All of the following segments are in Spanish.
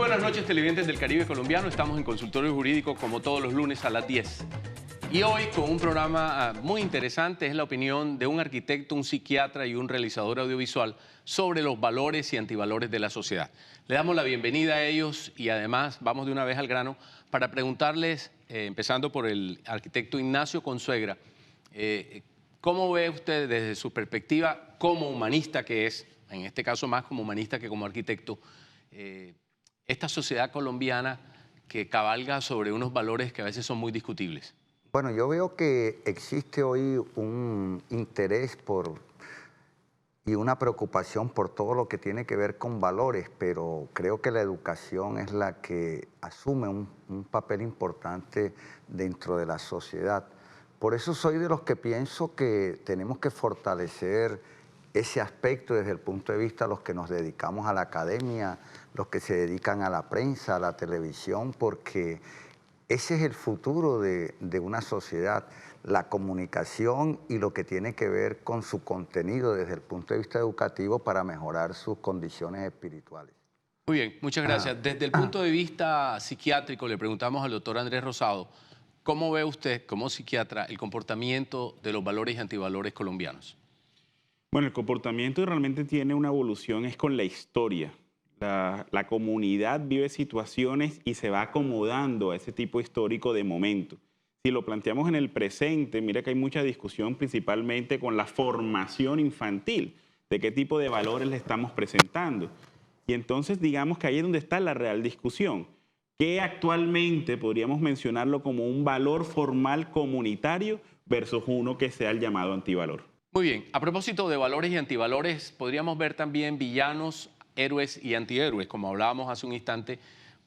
buenas noches, televidentes del Caribe colombiano. Estamos en Consultorio Jurídico como todos los lunes a las 10. Y hoy con un programa muy interesante, es la opinión de un arquitecto, un psiquiatra y un realizador audiovisual sobre los valores y antivalores de la sociedad. Le damos la bienvenida a ellos y además vamos de una vez al grano para preguntarles, empezando por el arquitecto Ignacio Consuegra, ¿cómo ve usted desde su perspectiva como humanista que es, en este caso más como humanista que como arquitecto, esta sociedad colombiana que cabalga sobre unos valores que a veces son muy discutibles? Bueno, yo veo que existe hoy un interés y una preocupación por todo lo que tiene que ver con valores, pero creo que la educación es la que asume un papel importante dentro de la sociedad. Por eso soy de los que pienso que tenemos que fortalecer ese aspecto desde el punto de vista de los que nos dedicamos a la academia, los que se dedican a la prensa, a la televisión, porque ese es el futuro de una sociedad, la comunicación y lo que tiene que ver con su contenido desde el punto de vista educativo para mejorar sus condiciones espirituales. Muy bien, muchas gracias. Desde el punto de vista psiquiátrico, le preguntamos al doctor Andrés Rosado, ¿cómo ve usted, como psiquiatra, el comportamiento de los valores y antivalores colombianos? Bueno, el comportamiento realmente tiene una evolución, es con la historia. La comunidad vive situaciones y se va acomodando a ese tipo histórico de momento. Si lo planteamos en el presente, mira que hay mucha discusión principalmente con la formación infantil, de qué tipo de valores le estamos presentando. Y entonces digamos que ahí es donde está la real discusión. ¿Qué actualmente podríamos mencionarlo como un valor formal comunitario versus uno que sea el llamado antivalor? Muy bien, a propósito de valores y antivalores, podríamos ver también villanos, héroes y antihéroes, como hablábamos hace un instante,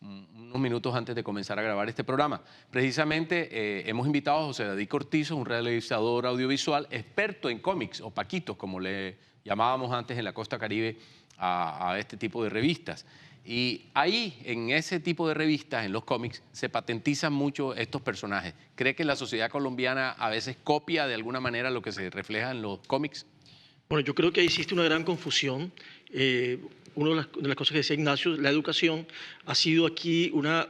unos minutos antes de comenzar a grabar este programa. Precisamente hemos invitado a José David Cortizo, un realizador audiovisual, experto en cómics o paquitos, como le llamábamos antes en la costa Caribe a este tipo de revistas. Y ahí, en ese tipo de revistas, en los cómics, se patentizan mucho estos personajes. ¿Cree que la sociedad colombiana a veces copia de alguna manera lo que se refleja en los cómics? Bueno, yo creo que existe una gran confusión. Una de las cosas que decía Ignacio, la educación ha sido aquí una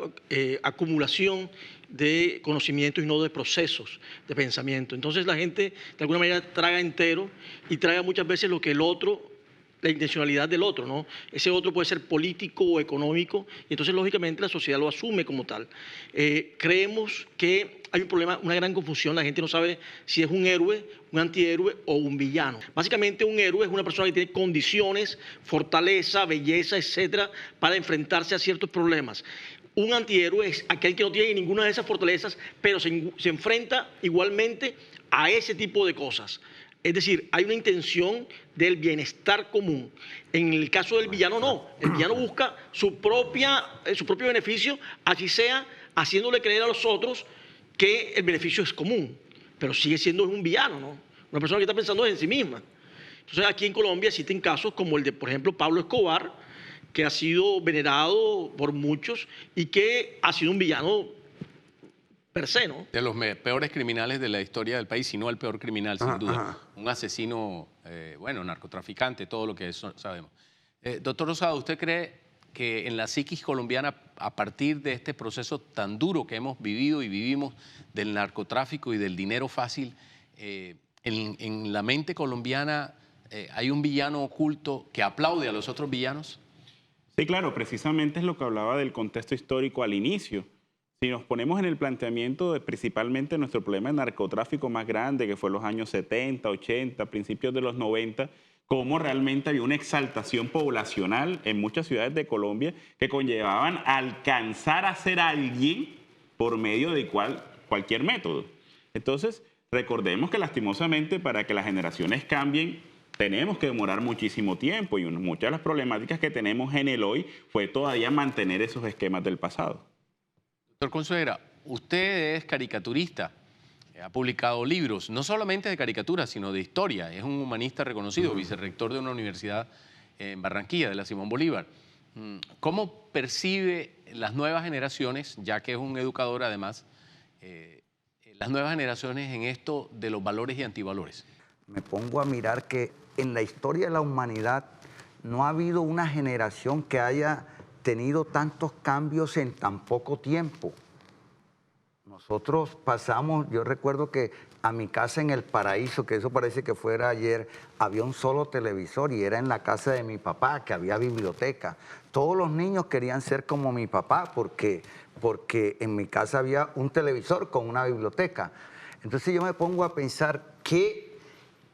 acumulación de conocimientos y no de procesos de pensamiento. Entonces la gente de alguna manera traga entero y traga muchas veces lo que el otro, la intencionalidad del otro, ¿no? Ese otro puede ser político o económico y entonces lógicamente la sociedad lo asume como tal. Creemos que hay un problema, una gran confusión, la gente no sabe si es un héroe, un antihéroe o un villano. Básicamente un héroe es una persona que tiene condiciones, fortaleza, belleza, etcétera, para enfrentarse a ciertos problemas. Un antihéroe es aquel que no tiene ninguna de esas fortalezas, pero se enfrenta igualmente a ese tipo de cosas. Es decir, hay una intención del bienestar común. En el caso del villano, no. El villano busca su propio beneficio, así sea haciéndole creer a los otros que el beneficio es común. Pero sigue siendo un villano, ¿no? Una persona que está pensando en sí misma. Entonces, aquí en Colombia existen casos como el de, por ejemplo, Pablo Escobar, que ha sido venerado por muchos y que ha sido un villano per se, ¿no? De los peores criminales de la historia del país, si no el peor criminal, sin duda. Un asesino, bueno, narcotraficante, todo lo que eso sabemos. Doctor Rosado, ¿usted cree que en la psiquis colombiana, a partir de este proceso tan duro que hemos vivido y vivimos del narcotráfico y del dinero fácil, en la mente colombiana hay un villano oculto que aplaude a los otros villanos? Sí, claro, precisamente es lo que hablaba del contexto histórico al inicio. Si nos ponemos en el planteamiento de principalmente nuestro problema de narcotráfico más grande, que fue en los años 70, 80, principios de los 90, cómo realmente había una exaltación poblacional en muchas ciudades de Colombia que conllevaban a alcanzar a ser alguien por medio de cualquier método. Entonces, recordemos que lastimosamente para que las generaciones cambien, tenemos que demorar muchísimo tiempo y muchas de las problemáticas que tenemos en el hoy fue todavía mantener esos esquemas del pasado. Doctor Consuegra, usted es caricaturista, ha publicado libros, no solamente de caricaturas, sino de historia. Es un humanista reconocido, vicerrector de una universidad en Barranquilla, de la Simón Bolívar. ¿Cómo percibe las nuevas generaciones, ya que es un educador además, las nuevas generaciones en esto de los valores y antivalores? Me pongo a mirar que en la historia de la humanidad no ha habido una generación que haya tenido tantos cambios en tan poco tiempo. Nosotros pasamos, yo recuerdo que a mi casa en El Paraíso, que eso parece que fuera ayer, había un solo televisor y era en la casa de mi papá, que había biblioteca. Todos los niños querían ser como mi papá porque en mi casa había un televisor con una biblioteca. Entonces yo me pongo a pensar qué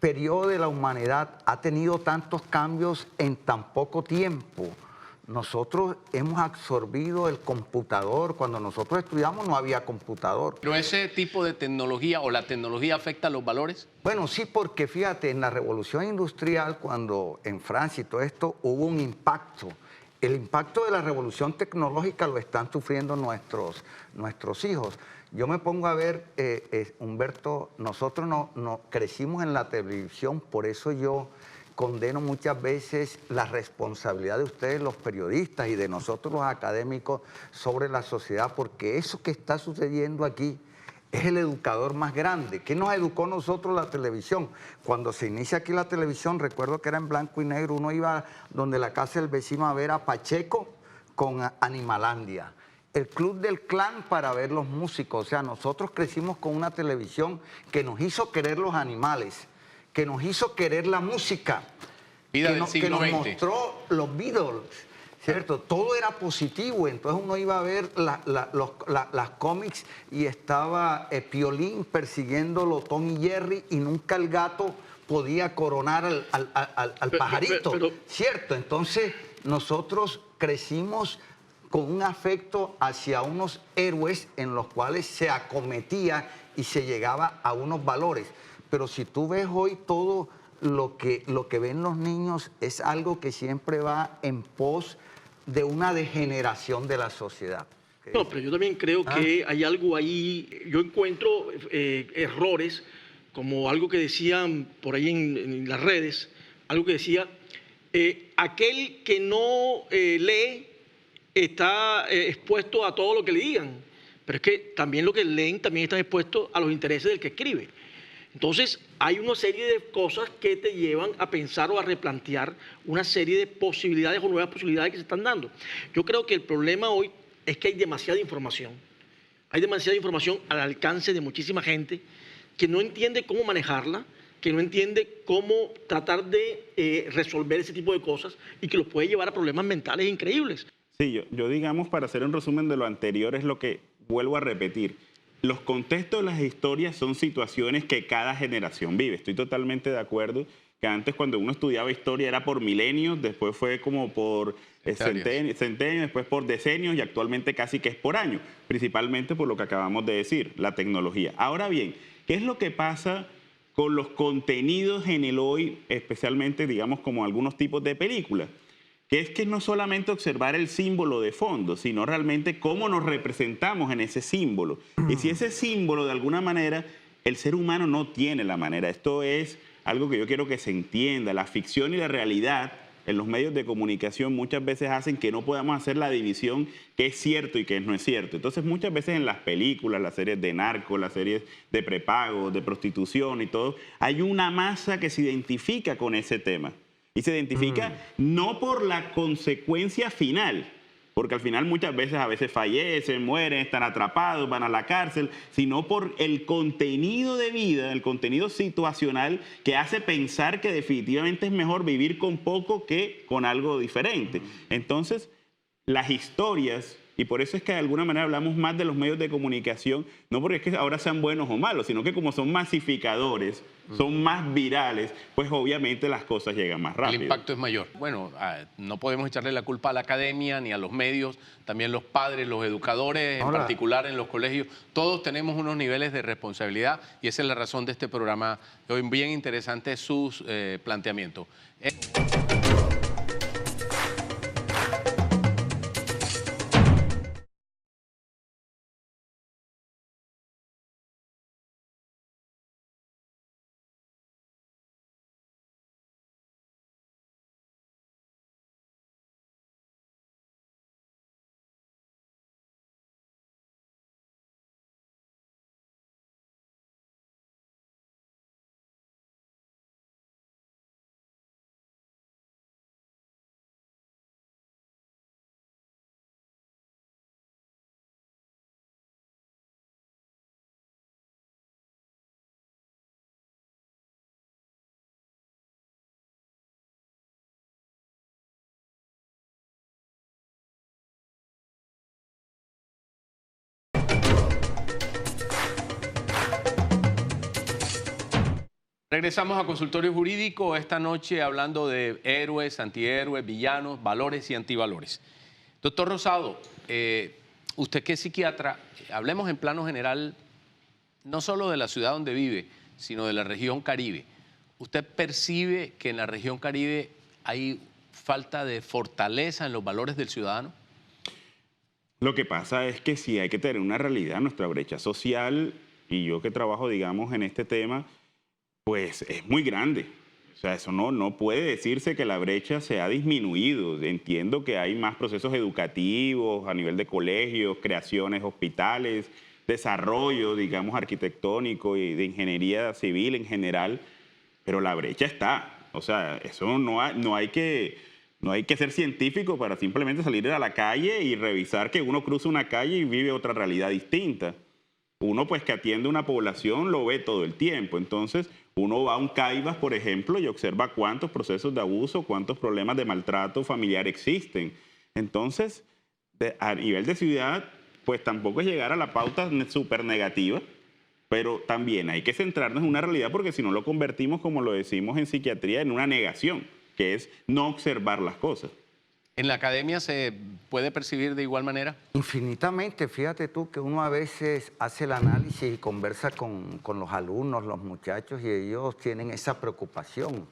periodo de la humanidad ha tenido tantos cambios en tan poco tiempo. Nosotros hemos absorbido el computador. Cuando nosotros estudiamos no había computador. ¿Pero ese tipo de tecnología o la tecnología afecta a los valores? Bueno, sí, porque fíjate, en la revolución industrial, cuando en Francia y todo esto, hubo un impacto. El impacto de la revolución tecnológica lo están sufriendo nuestros hijos. Yo me pongo a ver, Humberto, nosotros no crecimos en la televisión, por eso yo condeno muchas veces la responsabilidad de ustedes, los periodistas, y de nosotros los académicos sobre la sociedad, porque eso que está sucediendo aquí es el educador más grande. ¿Qué nos educó nosotros la televisión? Cuando se inicia aquí la televisión, recuerdo que era en blanco y negro, uno iba donde la casa del vecino a ver a Pacheco con Animalandia, el Club del Clan para ver los músicos. O sea, nosotros crecimos con una televisión que nos hizo querer los animales, que nos hizo querer la música, Vida del que siglo nos XX. mostró los Beatles, ¿cierto? Todo era positivo. Entonces uno iba a ver las cómics y estaba Piolín persiguiéndolo Tom y Jerry, y nunca el gato podía coronar al pajarito, ¿cierto? Entonces nosotros crecimos con un afecto hacia unos héroes en los cuales se acometía y se llegaba a unos valores. Pero si tú ves hoy todo lo que ven los niños es algo que siempre va en pos de una degeneración de la sociedad. No, pero yo también creo que hay algo ahí, yo encuentro errores, como algo que decían por ahí en las redes, algo que decía, aquel que no lee está expuesto a todo lo que le digan, pero es que también lo que leen también están expuestos a los intereses del que escribe. Entonces, hay una serie de cosas que te llevan a pensar o a replantear una serie de posibilidades o nuevas posibilidades que se están dando. Yo creo que el problema hoy es que hay demasiada información. Hay demasiada información al alcance de muchísima gente que no entiende cómo manejarla, que no entiende cómo tratar de resolver ese tipo de cosas y que los puede llevar a problemas mentales increíbles. Sí, yo digamos, para hacer un resumen de lo anterior, es lo que vuelvo a repetir. Los contextos de las historias son situaciones que cada generación vive. Estoy totalmente de acuerdo que antes, cuando uno estudiaba historia, era por milenios, después fue como por centenios, después por decenios, y actualmente casi que es por año, principalmente por lo que acabamos de decir, la tecnología. Ahora bien, ¿qué es lo que pasa con los contenidos en el hoy, especialmente, digamos, como algunos tipos de películas? Que es que no solamente observar el símbolo de fondo, sino realmente cómo nos representamos en ese símbolo. Y si ese símbolo, de alguna manera, el ser humano no tiene la manera. Esto es algo que yo quiero que se entienda. La ficción y la realidad en los medios de comunicación muchas veces hacen que no podamos hacer la división que es cierto y que no es cierto. Entonces, muchas veces en las películas, las series de narcos, las series de prepago, de prostitución y todo, hay una masa que se identifica con ese tema. Y se identifica no por la consecuencia final, porque al final muchas veces a veces fallecen, mueren, están atrapados, van a la cárcel, sino por el contenido de vida, el contenido situacional que hace pensar que definitivamente es mejor vivir con poco que con algo diferente. Entonces, las historias, y por eso es que de alguna manera hablamos más de los medios de comunicación, no porque es que ahora sean buenos o malos, sino que como son masificadores, son más virales, pues obviamente las cosas llegan más rápido. El impacto es mayor. Bueno, no podemos echarle la culpa a la academia ni a los medios, también los padres, los educadores, en particular en los colegios. Todos tenemos unos niveles de responsabilidad y esa es la razón de este programa. Hoy bien interesante sus planteamientos. Regresamos a Consultorio Jurídico esta noche hablando de héroes, antihéroes, villanos, valores y antivalores. Doctor Rosado, usted que es psiquiatra, hablemos en plano general no solo de la ciudad donde vive, sino de la región Caribe. ¿Usted percibe que en la región Caribe hay falta de fortaleza en los valores del ciudadano? Lo que pasa es que sí hay que tener una realidad, nuestra brecha social, y yo que trabajo, digamos, en este tema, pues es muy grande. O sea, eso no puede decirse que la brecha se ha disminuido. Entiendo que hay más procesos educativos a nivel de colegios, creaciones, hospitales, desarrollo, digamos, arquitectónico y de ingeniería civil en general, pero la brecha está. O sea, eso no hay que ser científico para simplemente salir a la calle y revisar que uno cruza una calle y vive otra realidad distinta. Uno pues que atiende una población lo ve todo el tiempo. Entonces uno va a un CAIBAS, por ejemplo, y observa cuántos procesos de abuso, cuántos problemas de maltrato familiar existen. Entonces, a nivel de ciudad, pues tampoco es llegar a la pauta súper negativa, pero también hay que centrarnos en una realidad porque si no lo convertimos, como lo decimos en psiquiatría, en una negación, que es no observar las cosas. ¿En la academia se puede percibir de igual manera? Infinitamente, fíjate tú que uno a veces hace el análisis y conversa con los alumnos, los muchachos, y ellos tienen esa preocupación.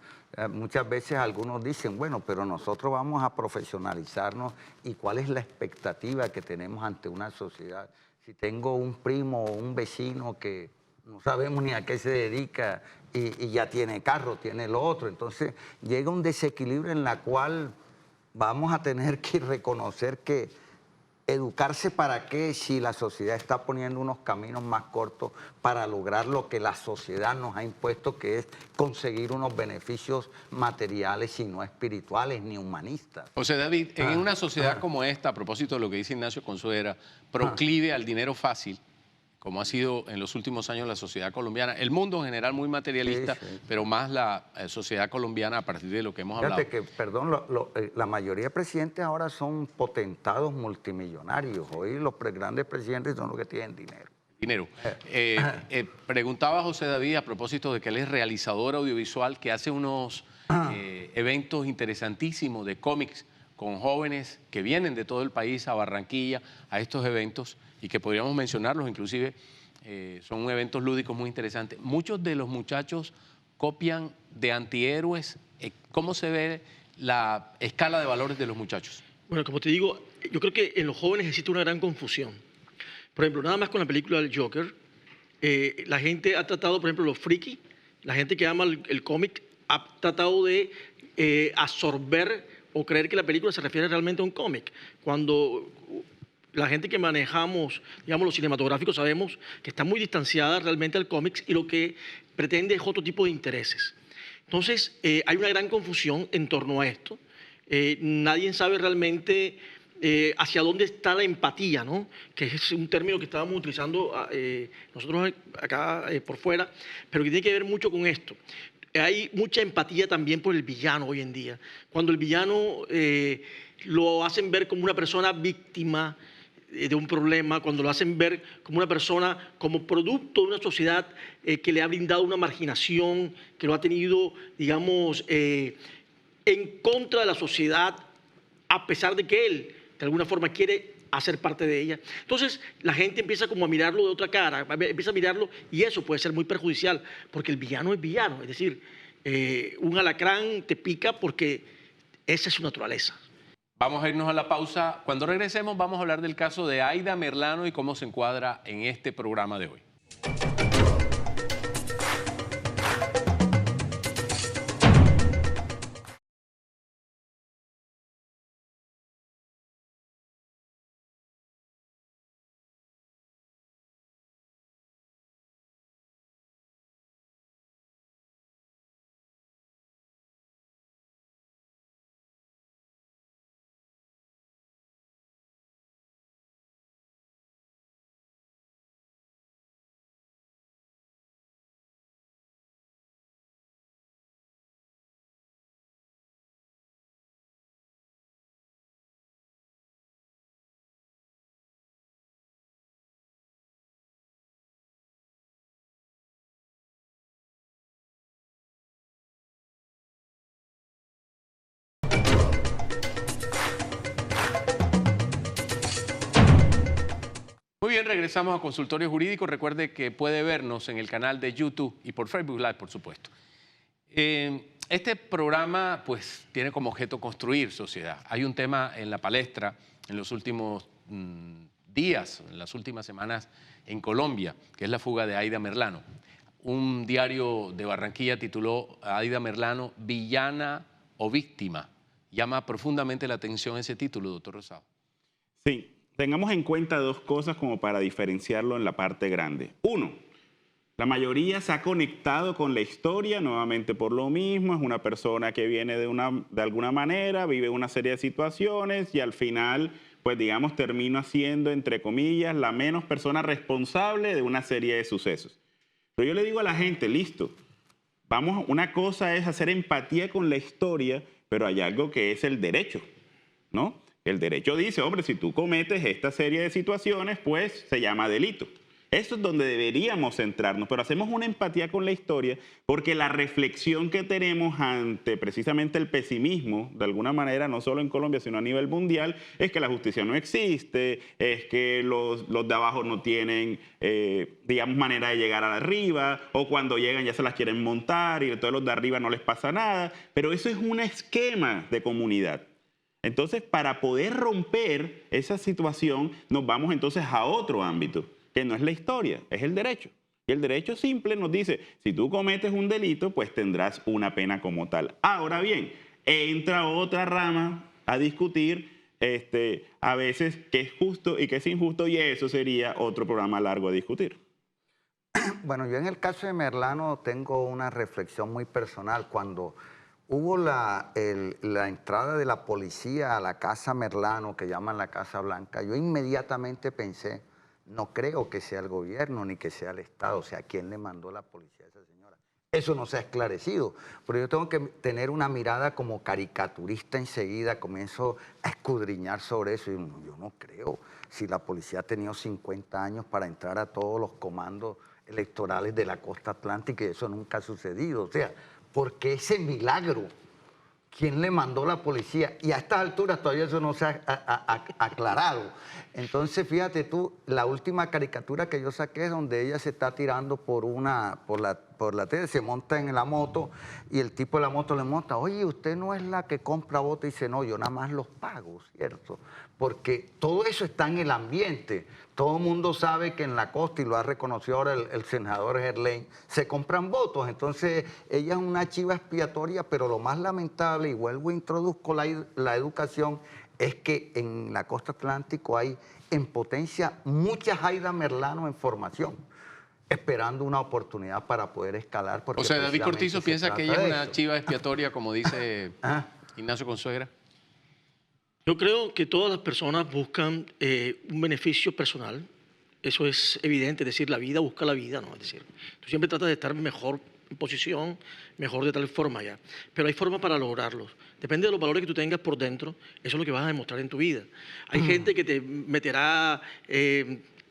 Muchas veces algunos dicen, bueno, pero nosotros vamos a profesionalizarnos y cuál es la expectativa que tenemos ante una sociedad. Si tengo un primo o un vecino que no sabemos ni a qué se dedica y ya tiene carro, tiene lo otro, entonces llega un desequilibrio en la cual vamos a tener que reconocer que educarse para qué si la sociedad está poniendo unos caminos más cortos para lograr lo que la sociedad nos ha impuesto, que es conseguir unos beneficios materiales y no espirituales ni humanistas. José David, en una sociedad como esta, a propósito de lo que dice Ignacio Consuegra, proclive al dinero fácil, como ha sido en los últimos años la sociedad colombiana, el mundo en general muy materialista, Sí. pero más la sociedad colombiana a partir de lo que hemos hablado. Fíjate que, perdón, la mayoría de presidentes ahora son potentados multimillonarios. Hoy los grandes presidentes son los que tienen dinero. Dinero. Preguntaba José David a propósito de que él es realizador audiovisual que hace unos eventos interesantísimos de cómics con jóvenes que vienen de todo el país a Barranquilla a estos eventos y que podríamos mencionarlos, inclusive son eventos lúdicos muy interesantes. Muchos de los muchachos copian de antihéroes. ¿Cómo se ve la escala de valores de los muchachos? Bueno, como te digo, yo creo que en los jóvenes existe una gran confusión. Por ejemplo, nada más con la película del Joker, la gente ha tratado, por ejemplo, los friki, la gente que ama el cómic, ha tratado de absorber o creer que la película se refiere realmente a un cómic. Cuando la gente que manejamos, digamos, los cinematográficos, sabemos que está muy distanciada realmente al cómic y lo que pretende es otro tipo de intereses. Entonces, hay una gran confusión en torno a esto. Nadie sabe realmente hacia dónde está la empatía, ¿no? Que es un término que estábamos utilizando nosotros acá por fuera, pero que tiene que ver mucho con esto. Hay mucha empatía también por el villano hoy en día. Cuando el villano lo hacen ver como una persona víctima de un problema, cuando lo hacen ver como una persona, como producto de una sociedad que le ha brindado una marginación, que lo ha tenido, digamos, en contra de la sociedad, a pesar de que él, de alguna forma, quiere hacer parte de ella. Entonces, la gente empieza como a mirarlo de otra cara, empieza a mirarlo y eso puede ser muy perjudicial, porque el villano es villano, es decir, un alacrán te pica porque esa es su naturaleza. Vamos a irnos a la pausa. Cuando regresemos vamos a hablar del caso de Aida Merlano y cómo se encuadra en este programa de hoy. Muy bien, regresamos a Consultorio Jurídico. Recuerde que puede vernos en el canal de YouTube y por Facebook Live, por supuesto. Este programa pues tiene como objeto construir sociedad. Hay un tema en la palestra en los últimos días, en las últimas semanas en Colombia, que es la fuga de Aida Merlano. Un diario de Barranquilla tituló a Aida Merlano villana o víctima. Llama profundamente la atención ese título, doctor Rosado. Sí, tengamos en cuenta dos cosas como para diferenciarlo en la parte grande. Uno, la mayoría se ha conectado con la historia nuevamente por lo mismo, es una persona que viene de alguna manera, vive una serie de situaciones y al final, pues digamos, termina siendo, entre comillas, la menos persona responsable de una serie de sucesos. Pero yo le digo a la gente, listo, vamos, una cosa es hacer empatía con la historia, pero hay algo que es el derecho, ¿no? El derecho dice, hombre, si tú cometes esta serie de situaciones, pues se llama delito. Eso es donde deberíamos centrarnos, pero hacemos una empatía con la historia porque la reflexión que tenemos ante precisamente el pesimismo, de alguna manera, no solo en Colombia, sino a nivel mundial, es que la justicia no existe, es que los de abajo no tienen, digamos, manera de llegar arriba, o cuando llegan ya se las quieren montar y a todos los de arriba no les pasa nada, pero eso es un esquema de comunidad. Entonces, para poder romper esa situación, nos vamos entonces a otro ámbito, que no es la historia, es el derecho. Y el derecho simple nos dice, si tú cometes un delito, pues tendrás una pena como tal. Ahora bien, entra otra rama a discutir a veces qué es justo y qué es injusto, y eso sería otro programa largo a discutir. Bueno, yo en el caso de Merlano tengo una reflexión muy personal. Cuando hubo la entrada de la policía a la Casa Merlano, que llaman la Casa Blanca, yo inmediatamente pensé, no creo que sea el gobierno ni que sea el Estado, o sea, ¿quién le mandó la policía a esa señora? Eso no se ha esclarecido, pero yo tengo que tener una mirada como caricaturista enseguida, comienzo a escudriñar sobre eso y yo no creo, si la policía ha tenido 50 años para entrar a todos los comandos electorales de la costa atlántica y eso nunca ha sucedido, o sea, ¿por qué ese milagro? ¿Quién le mandó la policía? Y a estas alturas todavía eso no se ha aclarado. Entonces, fíjate tú, la última caricatura que yo saqué es donde ella se está tirando por la tele, se monta en la moto y el tipo de la moto le monta, oye, usted no es la que compra votos, y dice, no, yo nada más los pago, ¿cierto? Porque todo eso está en el ambiente. Todo el mundo sabe que en la costa, y lo ha reconocido ahora el senador Gerlain, se compran votos. Entonces, ella es una chiva expiatoria, pero lo más lamentable, y vuelvo a introduzco la educación, es que en la costa atlántico hay en potencia muchas Aida Merlano en formación, esperando una oportunidad para poder escalar. O sea, David Cortizo piensa que ella es una chiva expiatoria, como dice Ignacio Consuegra. Yo creo que todas las personas buscan un beneficio personal. Eso es evidente, es decir, la vida busca la vida, ¿no? Es decir, tú siempre tratas de estar mejor en posición, mejor de tal forma ya. Pero hay formas para lograrlos. Depende de los valores que tú tengas por dentro, eso es lo que vas a demostrar en tu vida. Hay gente que te meterá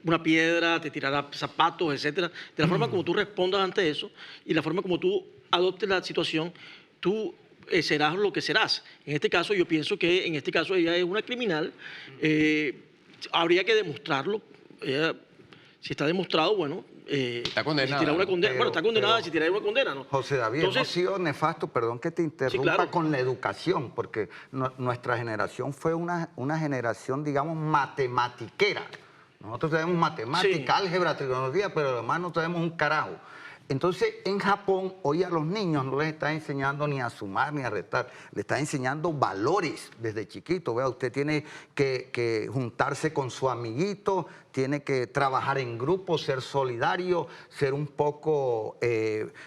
una piedra, te tirará zapatos, etcétera. De la forma como tú respondas ante eso y la forma como tú adoptes la situación, tú serás lo que serás. En este caso, yo pienso que en este caso ella es una criminal. Habría que demostrarlo. Ella, si está demostrado, bueno, está condenada. Si una condena, bueno, está condenada si tiene una condena, ¿no? José David, entonces, hemos sido nefasto, perdón que te interrumpa, sí, claro, con la educación, porque nuestra generación fue una generación, digamos, matematiquera. Nosotros sabemos matemática, sí, álgebra, trigonometría, pero además no sabemos un carajo. Entonces, en Japón, hoy a los niños no les está enseñando ni a sumar ni a restar, les está enseñando valores desde chiquito. Vea, usted tiene que juntarse con su amiguito, tiene que trabajar en grupo, ser solidario, ser un poco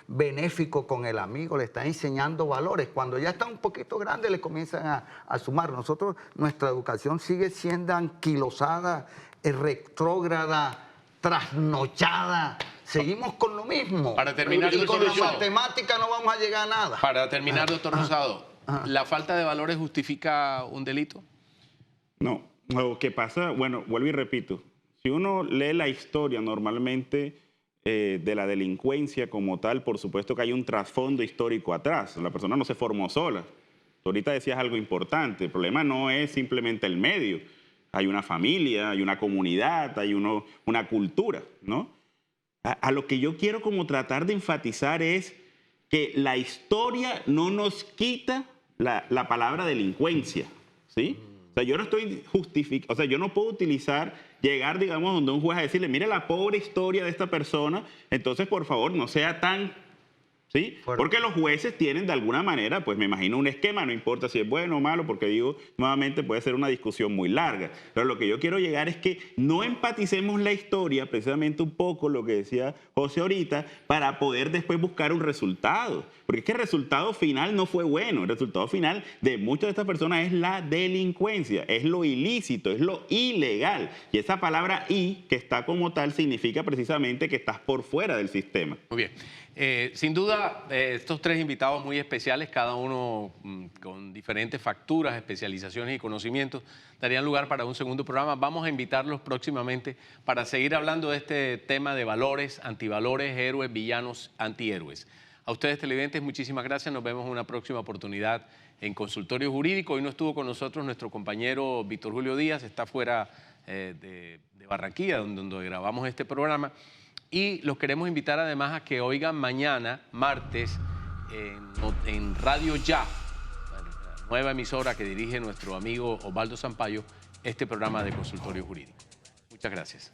benéfico con el amigo, le está enseñando valores. Cuando ya está un poquito grande, le comienzan a sumar. Nosotros, nuestra educación sigue siendo anquilosada, retrógrada, trasnochada. Seguimos con lo mismo. Para terminar, y con la matemática no vamos a llegar a nada. Para terminar, doctor Rosado, ¿la falta de valores justifica un delito? No. Lo que pasa, bueno, vuelvo y repito, si uno lee la historia normalmente de la delincuencia como tal, por supuesto que hay un trasfondo histórico atrás. La persona no se formó sola. Tú ahorita decías algo importante. El problema no es simplemente el medio. hay una familia, hay una comunidad, hay una cultura, ¿no? A lo que yo quiero como tratar de enfatizar es que la historia no nos quita la palabra delincuencia, ¿sí? O sea, yo no estoy justificando, o sea, yo no puedo llegar, digamos, donde un juez a decirle, mire la pobre historia de esta persona, entonces, por favor, no sea tan... ¿Sí? Porque los jueces tienen de alguna manera, pues me imagino un esquema, no importa si es bueno o malo, porque digo, nuevamente puede ser una discusión muy larga. Pero lo que yo quiero llegar es que no empaticemos la historia, precisamente un poco lo que decía José ahorita, para poder después buscar un resultado. Porque es que el resultado final no fue bueno. El resultado final de muchas de estas personas es la delincuencia, es lo ilícito, es lo ilegal. Y esa palabra "y", que está como tal, significa precisamente que estás por fuera del sistema. Muy bien. Sin duda, estos tres invitados muy especiales, cada uno con diferentes facturas, especializaciones y conocimientos, darían lugar para un segundo programa. Vamos a invitarlos próximamente para seguir hablando de este tema de valores, antivalores, héroes, villanos, antihéroes. A ustedes, televidentes, muchísimas gracias. Nos vemos en una próxima oportunidad en Consultorio Jurídico. Hoy no estuvo con nosotros nuestro compañero Víctor Julio Díaz, está fuera de Barranquilla, donde grabamos este programa. Y los queremos invitar además a que oigan mañana, martes, en Radio Ya, la nueva emisora que dirige nuestro amigo Osvaldo Sampaio, este programa de Consultorio Jurídico. Muchas gracias.